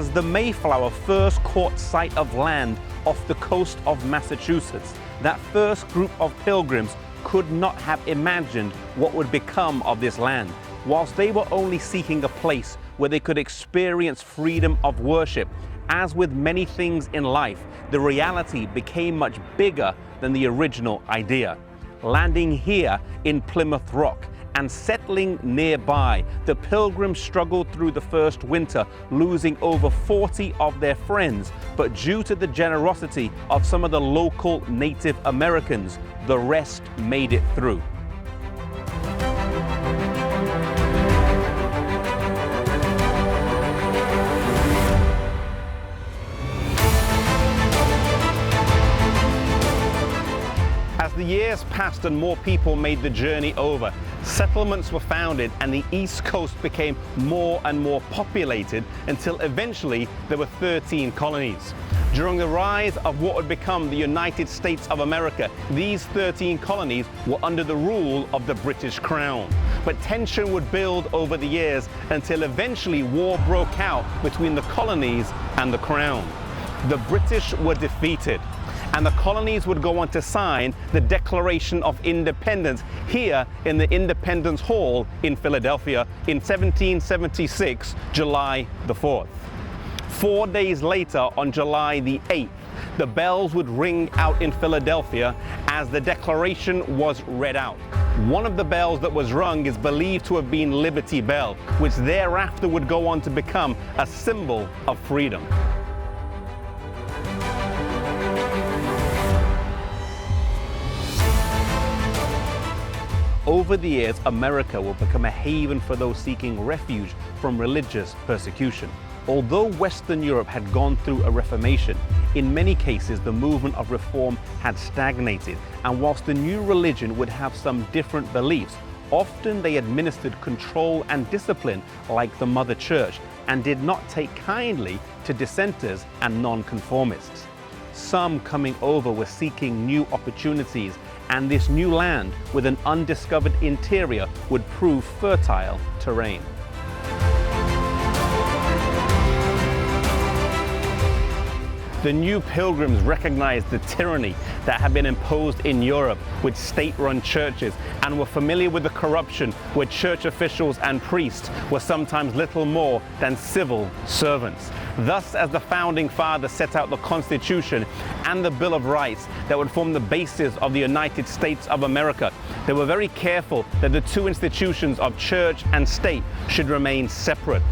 As the Mayflower first caught sight of land off the coast of Massachusetts, that first group of pilgrims could not have imagined what would become of this land. Whilst they were only seeking a place where they could experience freedom of worship, as with many things in life, the reality became much bigger than the original idea. Landing here in Plymouth Rock and settling nearby, the pilgrims struggled through the first winter, losing over 40 of their friends. But due to the generosity of some of the local Native Americans, the rest made it through. As the years passed and more people made the journey over, settlements were founded and the East Coast became more and more populated until eventually there were 13 colonies. During the rise of what would become the United States of America, these 13 colonies were under the rule of the British Crown. But tension would build over the years until eventually war broke out between the colonies and the Crown. The British were defeated, and the colonies would go on to sign the Declaration of Independence here in the Independence Hall in Philadelphia in 1776, July the 4th. 4 days later, on July the 8th, the bells would ring out in Philadelphia as the Declaration was read out. One of the bells that was rung is believed to have been Liberty Bell, which thereafter would go on to become a symbol of freedom. Over the years, America will become a haven for those seeking refuge from religious persecution. Although Western Europe had gone through a reformation, in many cases the movement of reform had stagnated, and whilst the new religion would have some different beliefs, often they administered control and discipline like the Mother Church and did not take kindly to dissenters and nonconformists. Some coming over were seeking new opportunities, and this new land with an undiscovered interior would prove fertile terrain. The new pilgrims recognized the tyranny that had been imposed in Europe with state-run churches and were familiar with the corruption where church officials and priests were sometimes little more than civil servants. Thus, as the founding fathers set out the Constitution and the Bill of Rights that would form the basis of the United States of America, they were very careful that the two institutions of church and state should remain separate.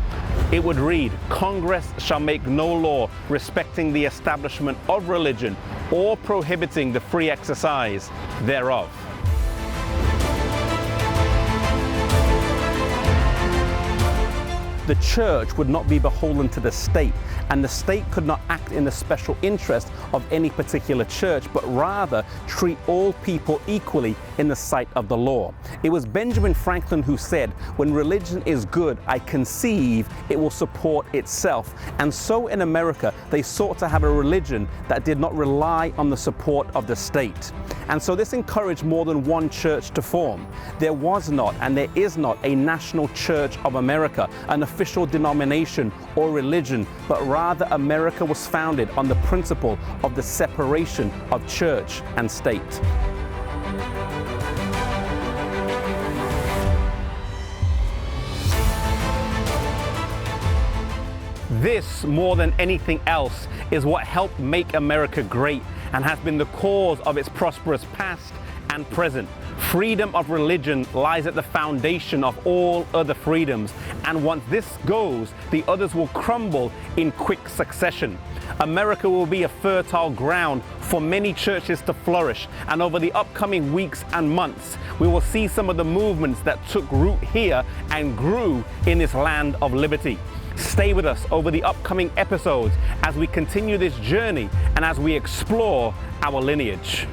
It would read, "Congress shall make no law respecting the establishment of religion or prohibiting the free exercise thereof." The church would not be beholden to the state, and the state could not act in the special interest of any particular church, but rather treat all people equally in the sight of the law. It was Benjamin Franklin who said, "When religion is good, I conceive it will support itself." And so in America, they sought to have a religion that did not rely on the support of the state. And so this encouraged more than one church to form. There was not, and there is not, a national church of America, an official denomination or religion, but rather America was founded on the principle of the separation of church and state. This, more than anything else, is what helped make America great and has been the cause of its prosperous past and present. Freedom of religion lies at the foundation of all other freedoms, and once this goes, the others will crumble in quick succession. America will be a fertile ground for many churches to flourish, and over the upcoming weeks and months, we will see some of the movements that took root here and grew in this land of liberty. Stay with us over the upcoming episodes as we continue this journey and as we explore our lineage.